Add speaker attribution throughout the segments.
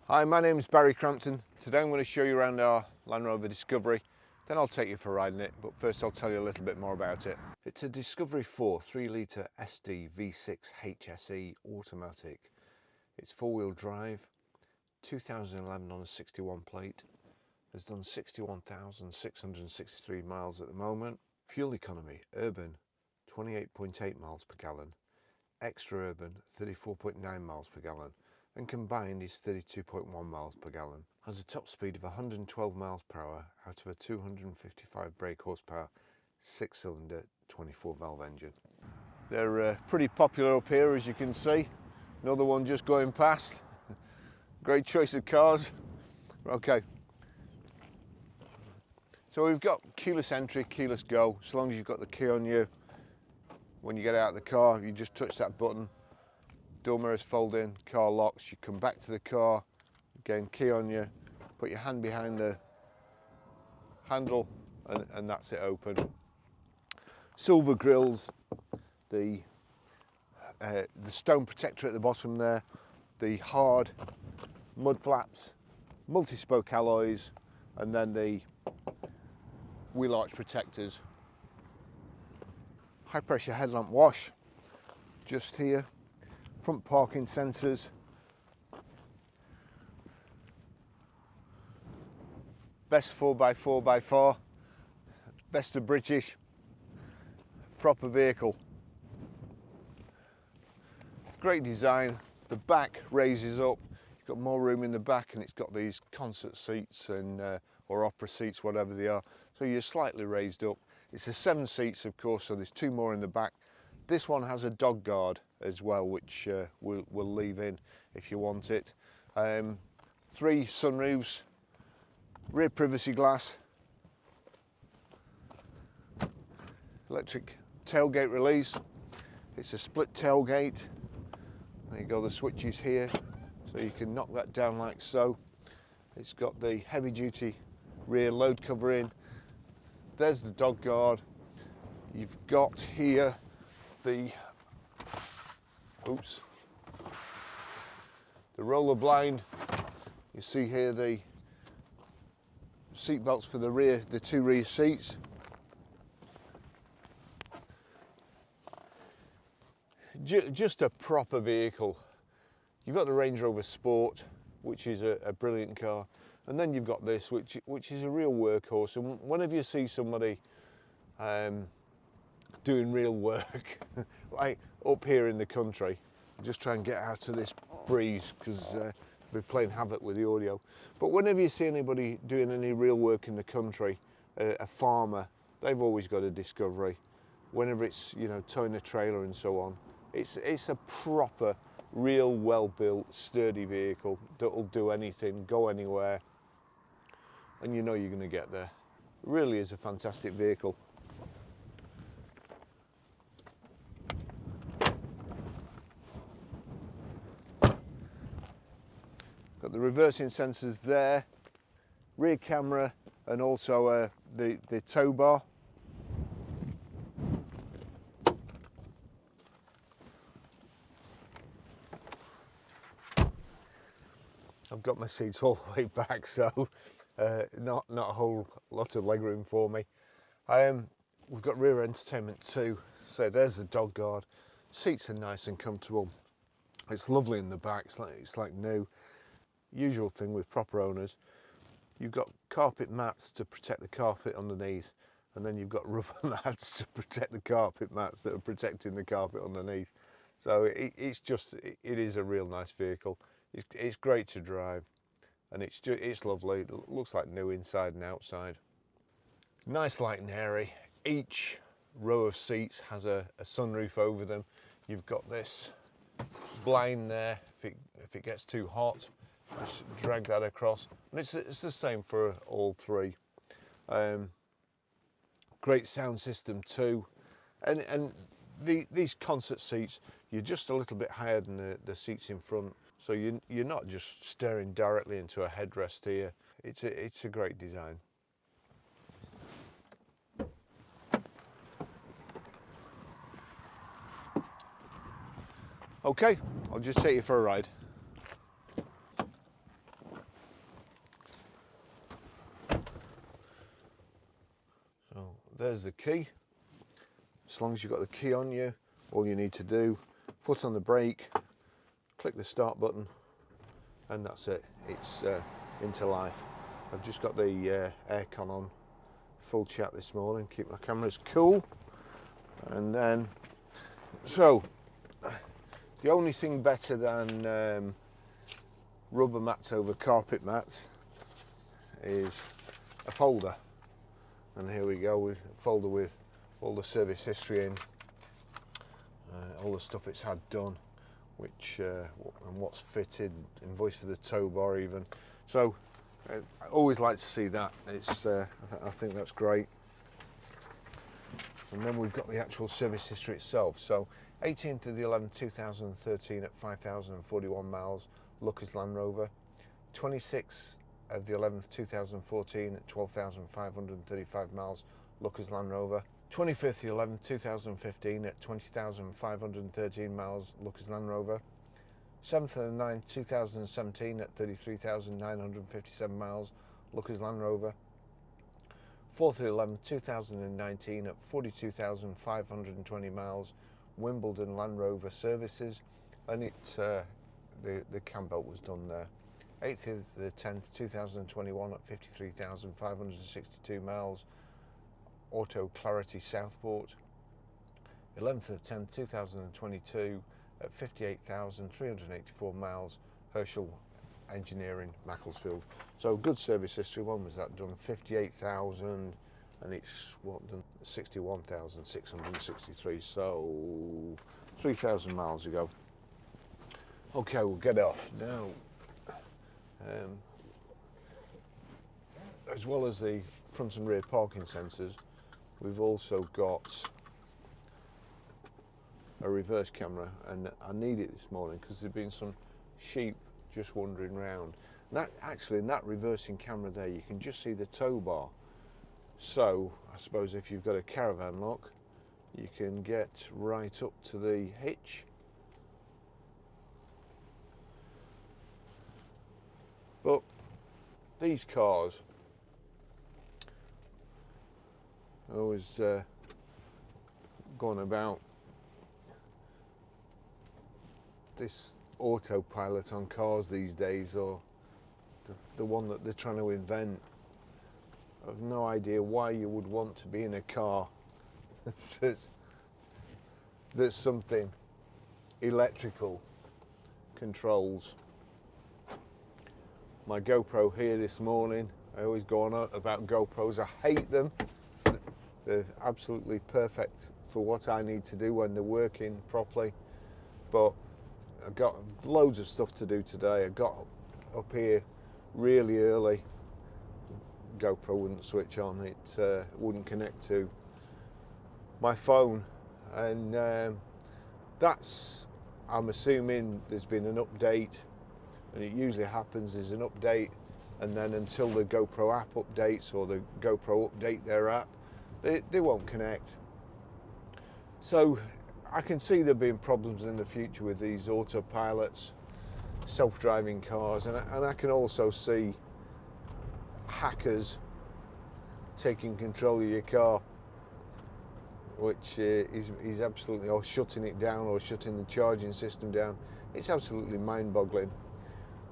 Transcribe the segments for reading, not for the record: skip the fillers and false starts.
Speaker 1: Hi, my name is Barry Crampton. Today I'm going to show you around our Land Rover Discovery, then I'll take you for a ride in it, but first I'll tell you a little bit more about it. It's a Discovery 4 3-litre SD V6 HSE automatic. It's four-wheel drive, 2011 on a 61 plate, has done 61,663 miles at the moment. Fuel economy, urban 28.8 miles per gallon, extra urban 34.9 miles per gallon, and combined is 32.1 miles per gallon. Has a top speed of 112 miles per hour out of a 255 brake horsepower 6-cylinder 24 valve engine. They're pretty popular up here, as you can see. Another one just going past. Great choice of cars. Okay, so we've got keyless entry, keyless go. As long as you've got the key on you, when you get out of the car you just touch that button, door mirrors fold in, car locks, you come back to the car, again key on you, put your hand behind the handle and that's it open. Silver grills, the stone protector at the bottom there, the hard mud flaps, multi-spoke alloys, and then the wheel arch protectors. High pressure headlamp wash just here, front parking sensors, best 4x4x4, best of British, proper vehicle. Great design. The back raises up, you've got more room in the back, and it's got these concert seats and or opera seats, whatever they are, so you're slightly raised up. It's a 7 seats, of course, so there's 2 more in the back. This one has a dog guard as well, which we'll leave in if you want it. 3 sunroofs, rear privacy glass, electric tailgate release. It's a split tailgate. There you go, the switches here, so you can knock that down like so. It's got the heavy duty rear load cover in. There's the dog guard. You've got here the roller blind. You see here the seat belts for the rear, the 2 rear seats. Just a proper vehicle. You've got the Range Rover Sport, which is a brilliant car, and then you've got this, which is a real workhorse. And whenever you see somebody doing real work, like up here in the country, just try and get out of this breeze because we're playing havoc with the audio. But whenever you see anybody doing any real work in the country, a farmer, they've always got a Discovery. Whenever it's, you know, towing a trailer and so on, it's a proper, real, well-built, sturdy vehicle that'll do anything, go anywhere, and you know you're going to get there. It really is a fantastic vehicle. Got the reversing sensors there, rear camera, and also the tow bar. I've got my seats all the way back, so not a whole lot of legroom for me. We've got rear entertainment too, so there's the dog guard. Seats are nice and comfortable. It's lovely in the back, it's like new. Usual thing with proper owners. You've got carpet mats to protect the carpet underneath, and then you've got rubber mats to protect the carpet mats that are protecting the carpet underneath. So it is a real nice vehicle. It's great to drive, and it's lovely. It looks like new inside and outside. Nice, light and airy. Each row of seats has a sunroof over them. You've got this blind there. If it gets too hot, just drag that across, and it's the same for all 3. Great sound system too, and these concert seats, you're just a little bit higher than the seats in front, so you're not just staring directly into a headrest here. It's a great design. Okay, I'll just take you for a ride. there's the key. As long as you've got the key on you, all you need to do, foot on the brake, click the start button, and that's it. It's into life. I've just got the aircon on full chat this morning, keep my cameras cool. And then, so the only thing better than rubber mats over carpet mats is a folder. And here we go with a folder with all the service history in, all the stuff it's had done, which and what's fitted, invoice for the tow bar even. So I always like to see that. It's I think that's great. And then we've got the actual service history itself. So 18th of the 11th 2013 at 5,041 miles, Lucas Land Rover. 26th of the 11th 2014 at 12,535 miles, Lucas Land Rover. 25th of the 11th 2015 at 20,513 miles, Lucas Land Rover. 7th of the 9th 2017 at 33,957 miles, Lucas Land Rover. 4th of the 11th 2019 at 42,520 miles, Wimbledon Land Rover Services, and it the cam belt was done there. 8th of the 10th 2021 at 53,562 miles, Auto Clarity Southport. 11th of the 10th 2022 at 58,384 miles, Herschel Engineering Macclesfield. So good service history. When was that done? 58,000, and it's what, done 61,663, so 3,000 miles ago. Okay, we'll get off now. As well as the front and rear parking sensors, we've also got a reverse camera, and I need it this morning because there've been some sheep just wandering around. And that, actually, in that reversing camera there, you can just see the tow bar. So I suppose if you've got a caravan lock, you can get right up to the hitch. But these cars, I was going about this autopilot on cars these days, or the one that they're trying to invent. I've no idea why you would want to be in a car that's something electrical controls. My GoPro here this morning, I always go on about GoPros. I hate them. They're absolutely perfect for what I need to do when they're working properly, but I've got loads of stuff to do today. I got up here really early. GoPro wouldn't switch on, it wouldn't connect to my phone, and that's, I'm assuming there's been an update, and it usually happens, there's an update, and then until the GoPro app updates or the GoPro update their app, they won't connect. So I can see there being problems in the future with these autopilots, self-driving cars, and I can also see hackers taking control of your car, which is absolutely, or shutting it down, or shutting the charging system down. It's absolutely mind-boggling.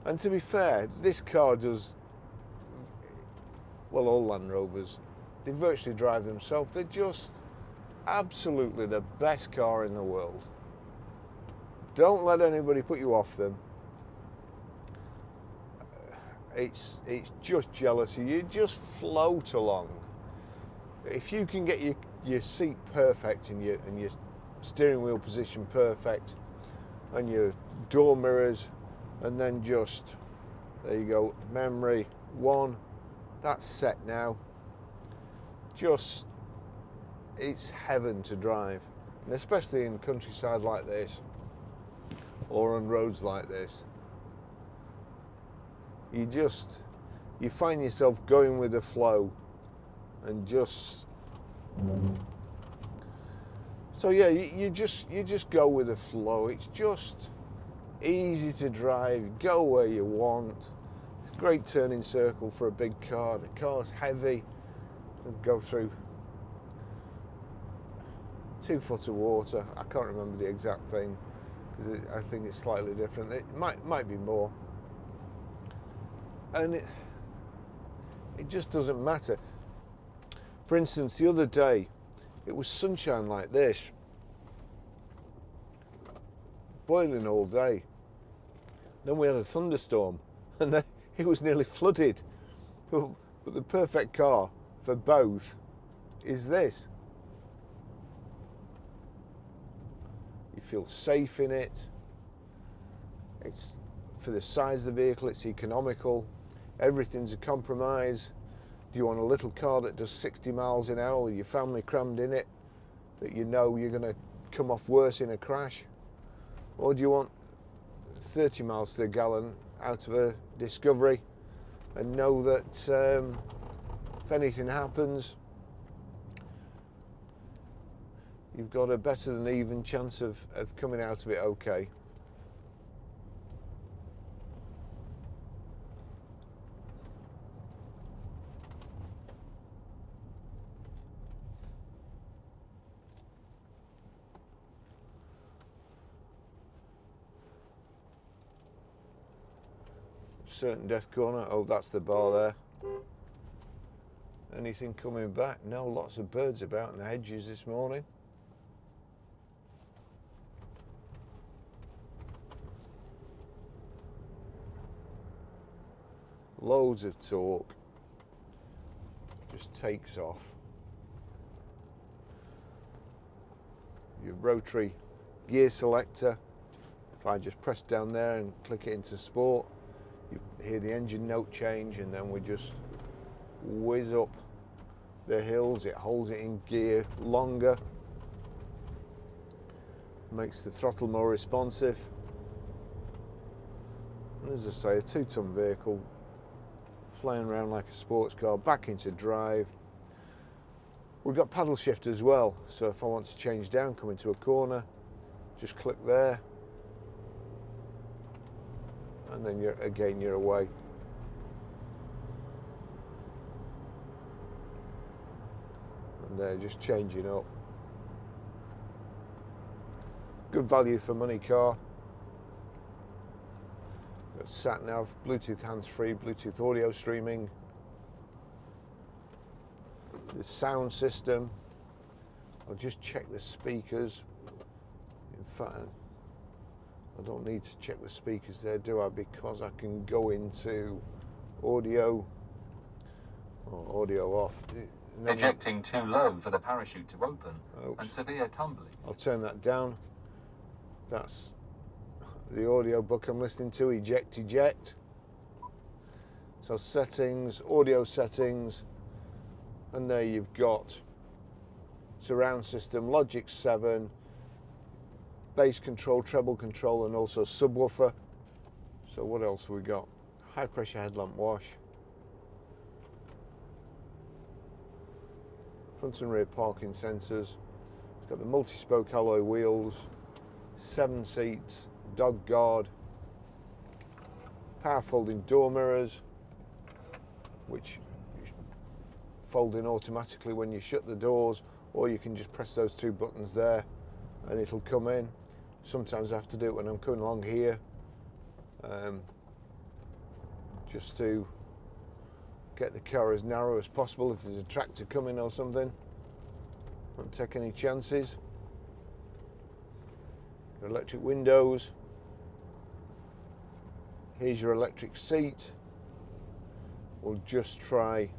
Speaker 1: And to be fair, this car does, well, all Land Rovers, they virtually drive themselves. They're just absolutely the best car in the world. Don't let anybody put you off them. It's just jealousy. You just float along. If you can get your seat perfect and your steering wheel position perfect, and your door mirrors, and then just, there you go, memory 1, that's set now. Just, it's heaven to drive, and especially in countryside like this, or on roads like this. You find yourself going with the flow, and just, so yeah, you just go with the flow. It's just easy to drive, go where you want. It's a great turning circle for a big car. The car's heavy, it'll go through 2 foot of water. I can't remember the exact thing because I think it's slightly different. It might be more, and it just doesn't matter. For instance, the other day it was sunshine like this, boiling all day. Then we had a thunderstorm and then it was nearly flooded. But the perfect car for both is this. You feel safe in it. It's, for the size of the vehicle, it's economical. Everything's a compromise. Do you want a little car that does 60 miles an hour with your family crammed in it, that you know you're going to come off worse in a crash? Or do you want 30 miles to the gallon out of a Discovery and know that if anything happens, you've got a better than even chance of coming out of it okay? Certain death corner. Oh, that's the bar there. Anything coming back? No, lots of birds about in the hedges this morning. Loads of torque. Just takes off. Your rotary gear selector. If I just press down there and click it into sport, you hear the engine note change, and then we just whiz up the hills. It holds it in gear longer, makes the throttle more responsive. And as I say, a 2-ton vehicle flying around like a sports car, back into drive. We've got paddle shift as well, so if I want to change down, come into a corner, just click there, and then you're away. And they're just changing up. Good value for money car. Got sat nav, Bluetooth hands-free, Bluetooth audio streaming. The sound system. I'll just check the speakers. In fact, I don't need to check the speakers there, do I? Because I can go into audio, or audio off.
Speaker 2: Ejecting too low for the parachute to open.
Speaker 1: Oops.
Speaker 2: And severe tumbling.
Speaker 1: I'll turn that down. That's the audio book I'm listening to, eject, eject. So settings, audio settings, and there you've got surround system, Logic 7, bass control, treble control, and also subwoofer. So what else have we got? High pressure headlamp wash. Front and rear parking sensors. It's got the multi-spoke alloy wheels, 7 seats, dog guard, power folding door mirrors, which fold in automatically when you shut the doors, or you can just press those 2 buttons there and it'll come in. Sometimes I have to do it when I'm coming along here, just to get the car as narrow as possible if there's a tractor coming or something. Don't take any chances. Your electric windows. Here's your electric seat. We'll just try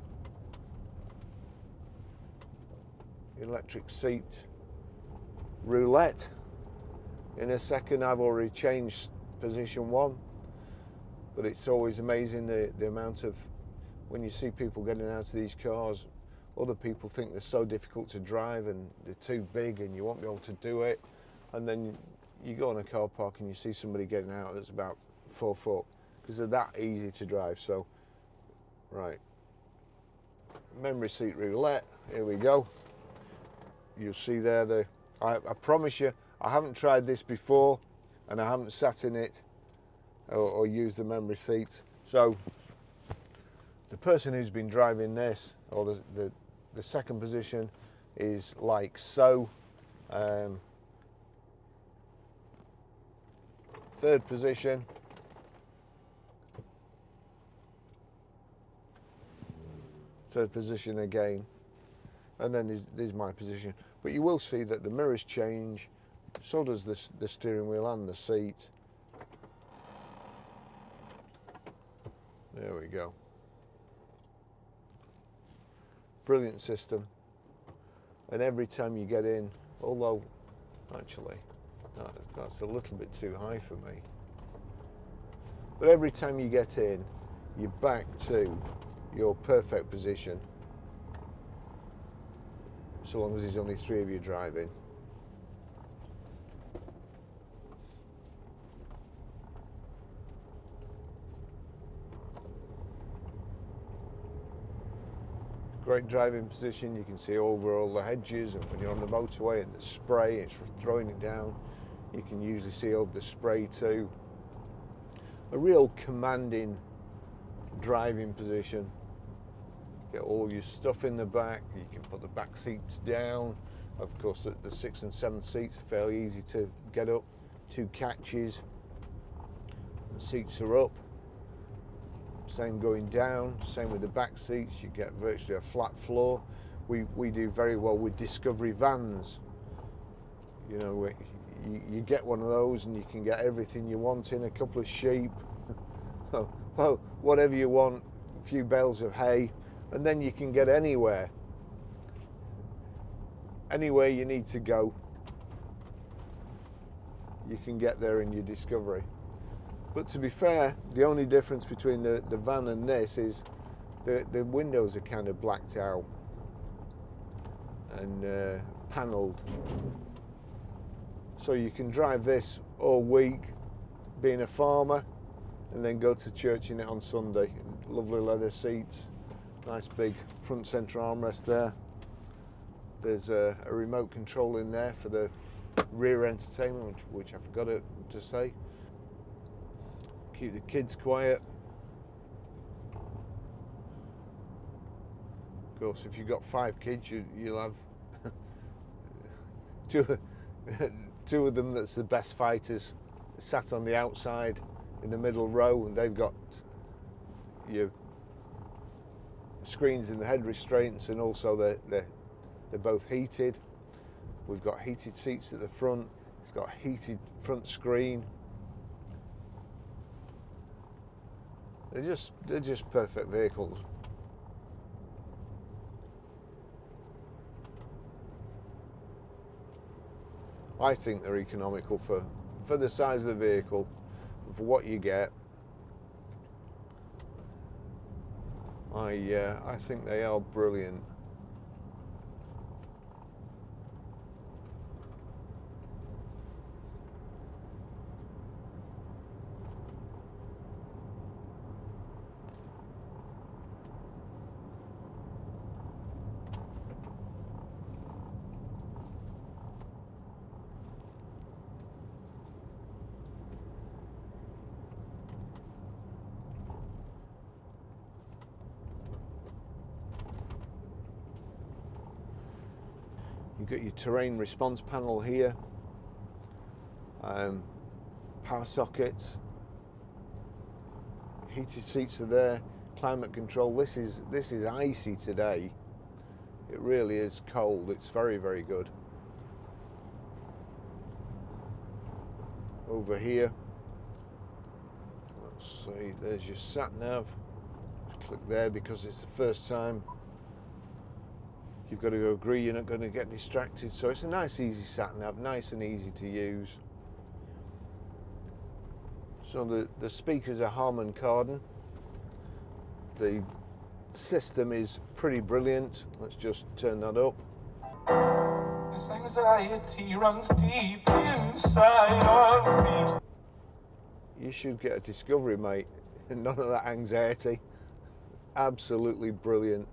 Speaker 1: electric seat roulette in a second. I've already changed position 1, but it's always amazing the amount of, when you see people getting out of these cars, other people think they're so difficult to drive and they're too big and you won't be able to do it, and then you go in a car park and you see somebody getting out that's about 4 foot, because they're that easy to drive. So right, memory seat roulette, here we go. You'll see there I promise you, I haven't tried this before and I haven't sat in it or used the memory seat. So the person who's been driving this, or the second position, is like so. Third position. Third position again. And then there's my position. But you will see that the mirrors change, so does the steering wheel and the seat. There we go. Brilliant system. And every time you get in, although actually that's a little bit too high for me, but every time you get in, you're back to your perfect position, so long as there's only 3 of you driving. Great driving position. You can see over all the hedges, and when you're on the motorway and the spray, it's throwing it down. You can usually see over the spray too. A real commanding driving position. Get all your stuff in the back. You can put the back seats down. Of course, the 6th and 7th seats are fairly easy to get up. 2 catches. The seats are up. Same going down, same with the back seats. You get virtually a flat floor. We do very well with Discovery vans. You know, you get one of those and you can get everything you want in, a couple of sheep, well, whatever you want, a few bales of hay, and then you can get anywhere you need to go. You can get there in your Discovery. But to be fair, the only difference between the van and this is the windows are kind of blacked out and panelled. So you can drive this all week, being a farmer, and then go to church in it on Sunday. Lovely leather seats, nice big front centre armrest there. There's a remote control in there for the rear entertainment, which I forgot to say. Keep the kids quiet. Of course, if you've got 5 kids, you'll have two of them that's the best fighters sat on the outside in the middle row, and they've got your screens in the head restraints, and also they're both heated. We've got heated seats at the front. It's got a heated front screen. They're just perfect vehicles. I think they're economical for the size of the vehicle, for what you get. I think they are brilliant. You've got your terrain response panel here, power sockets, heated seats are there, climate control. This is icy today. It really is cold. It's very, very good. Over here, let's see, there's your sat nav. Just click there because it's the first time. You've got to agree you're not going to get distracted. So it's a nice, easy sat nav, nice and easy to use. So the speakers are Harman Kardon. The system is pretty brilliant. Let's just turn that up.
Speaker 3: This anxiety runs deep inside of me.
Speaker 1: You should get a Discovery, mate. None of that anxiety. Absolutely brilliant.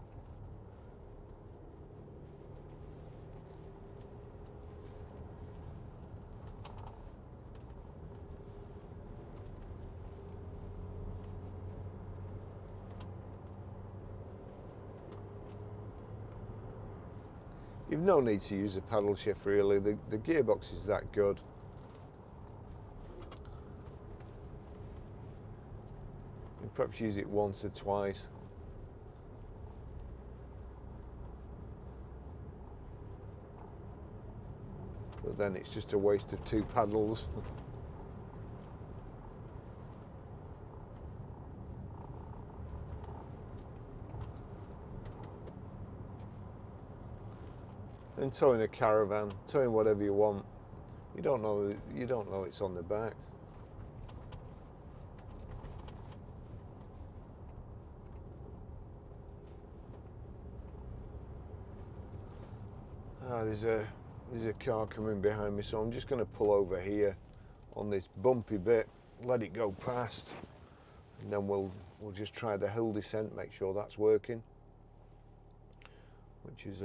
Speaker 1: You've no need to use a paddle shift really, the gearbox is that good. You perhaps use it once or twice. But then it's just a waste of 2 paddles. And towing a caravan, towing whatever you want, you don't know it's on the back. There's a car coming behind me, so I'm just going to pull over here on this bumpy bit, let it go past, and then we'll just try the hill descent, make sure that's working, which is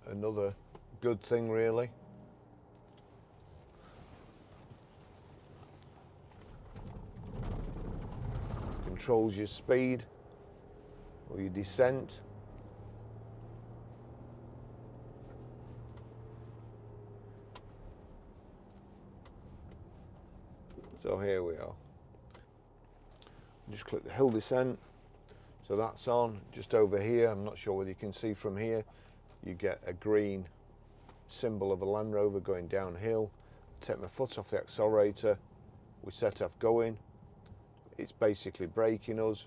Speaker 1: another good thing really. Controls your speed or your descent. So here we are. Just click the hill descent. So that's on. Just over here, I'm not sure whether you can see from here, you get a green symbol of a Land Rover going downhill. Take my foot off the accelerator, we set off going. It's basically braking us.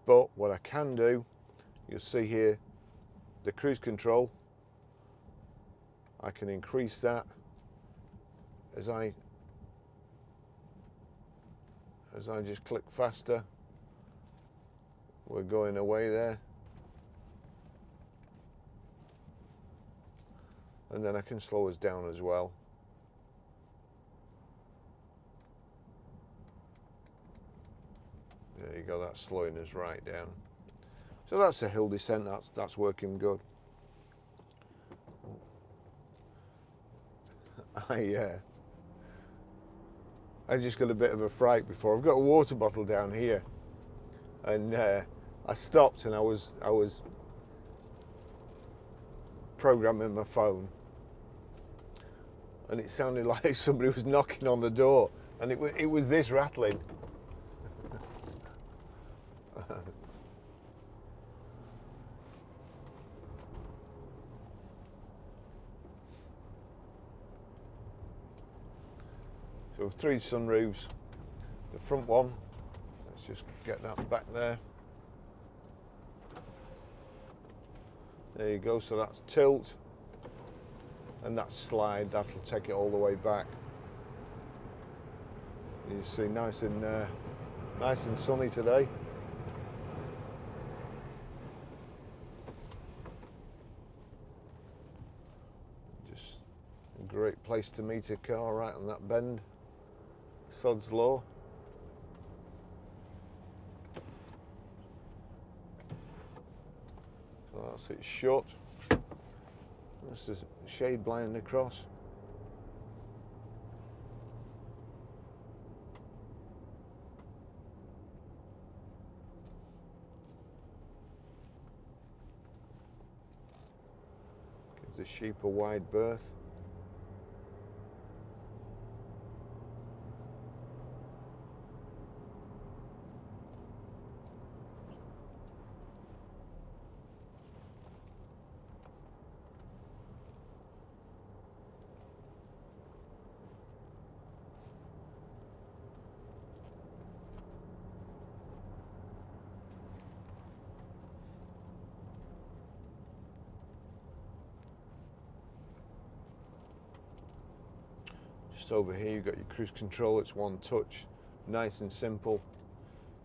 Speaker 1: But what I can do, you'll see here, the cruise control, I can increase that as I just click faster. We're going away there. And then I can slow us down as well. There you go, that's slowing us right down. So that's a hill descent, that's working good. I just got a bit of a fright before. I've got a water bottle down here, and I stopped and I was programming my phone, and it sounded like somebody was knocking on the door, and it was this rattling. So 3 sunroofs. The front one, let's just get that back there. There you go, so that's tilt, and that's slide, that'll take it all the way back. You see, nice and sunny today. Just a great place to meet a car right on that bend. Sod's Law. So that's it shut. This is shade blind across. Gives the sheep a wide berth. Just over here you've got your cruise control, it's one touch, nice and simple.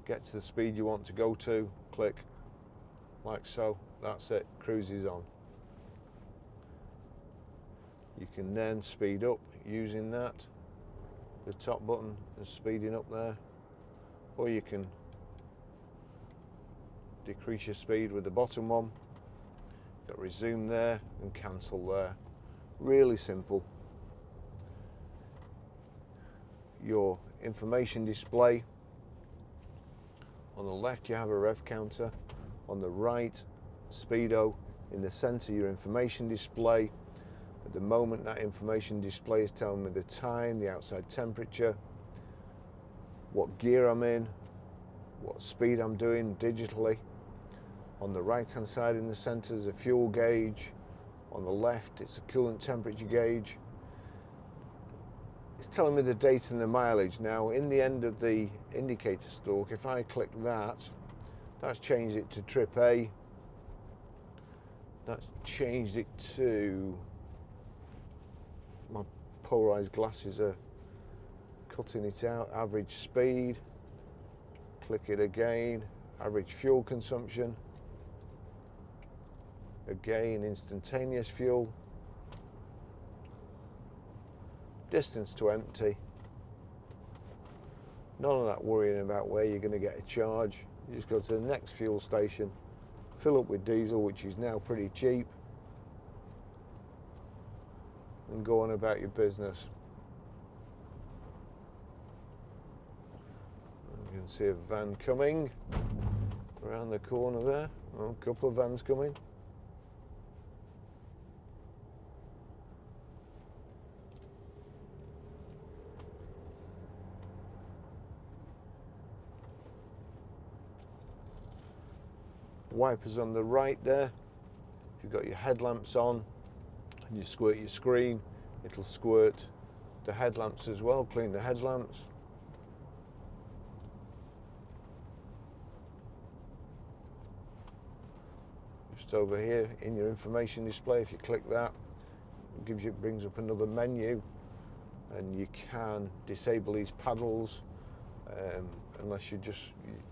Speaker 1: Get to the speed you want to go to, click, like so, that's it, cruise is on. You can then speed up using that, the top button is speeding up there, or you can decrease your speed with the bottom one. Got resume there and cancel there, really simple. Your information display. On the left you have a rev counter, on the right speedo, In the center, your information display. At the moment, that information display is telling me the time, the outside temperature, what gear I'm in, what speed I'm doing digitally. On the right hand side in the center is a fuel gauge. On the left, it's a coolant temperature gauge. It's telling me the date and the mileage. Now, in the end of the indicator stalk, if I click that, that's changed it to trip A. That's changed it to, my polarized glasses are cutting it out, average speed. Click it again, average fuel consumption. Again, instantaneous fuel. Distance to empty. None of that worrying about where you're going to get a charge. You just go to the next fuel station, fill up with diesel, which is now pretty cheap, and go on about your business. You can see a van coming around the corner there. Oh, a couple of vans coming. Wipers on the right there. If you've got your headlamps on and you squirt your screen, it'll squirt the headlamps as well, clean the headlamps. Just over here in your information display, if you click that, it brings up another menu, and you can disable these paddles unless you just,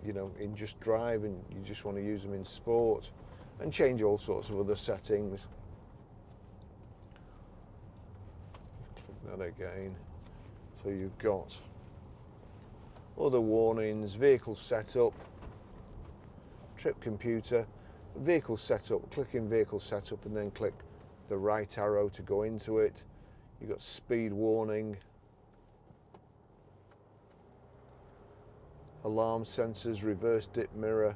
Speaker 1: in just drive and you just want to use them in sport, and change all sorts of other settings. Click that again. So you've got other warnings, vehicle setup, trip computer, vehicle setup. Click in vehicle setup and then click the right arrow to go into it. You've got speed warning, alarm sensors, reverse dip mirror,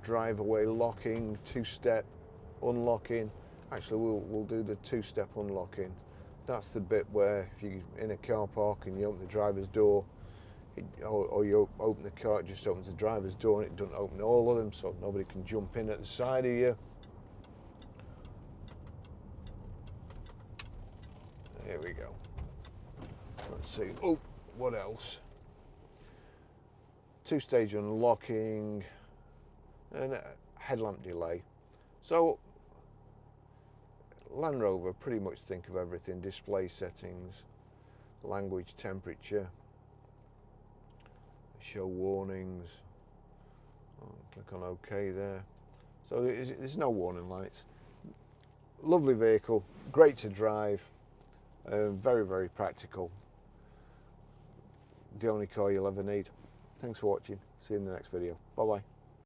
Speaker 1: drive away locking, two-step unlocking. Actually, we'll do the two-step unlocking. That's the bit where if you're in a car park and you open the driver's door, or you open the car, it just opens the driver's door and it doesn't open all of them, so nobody can jump in at the side of you. Here we go. Let's see. Oh, what else? Two-stage unlocking and headlamp delay. So Land Rover pretty much think of everything. Display settings, language, temperature, show warnings. Click on OK there. So there's no warning lights. Lovely vehicle, great to drive, very, very practical. The only car you'll ever need. Thanks for watching. See you in the next video. Bye bye.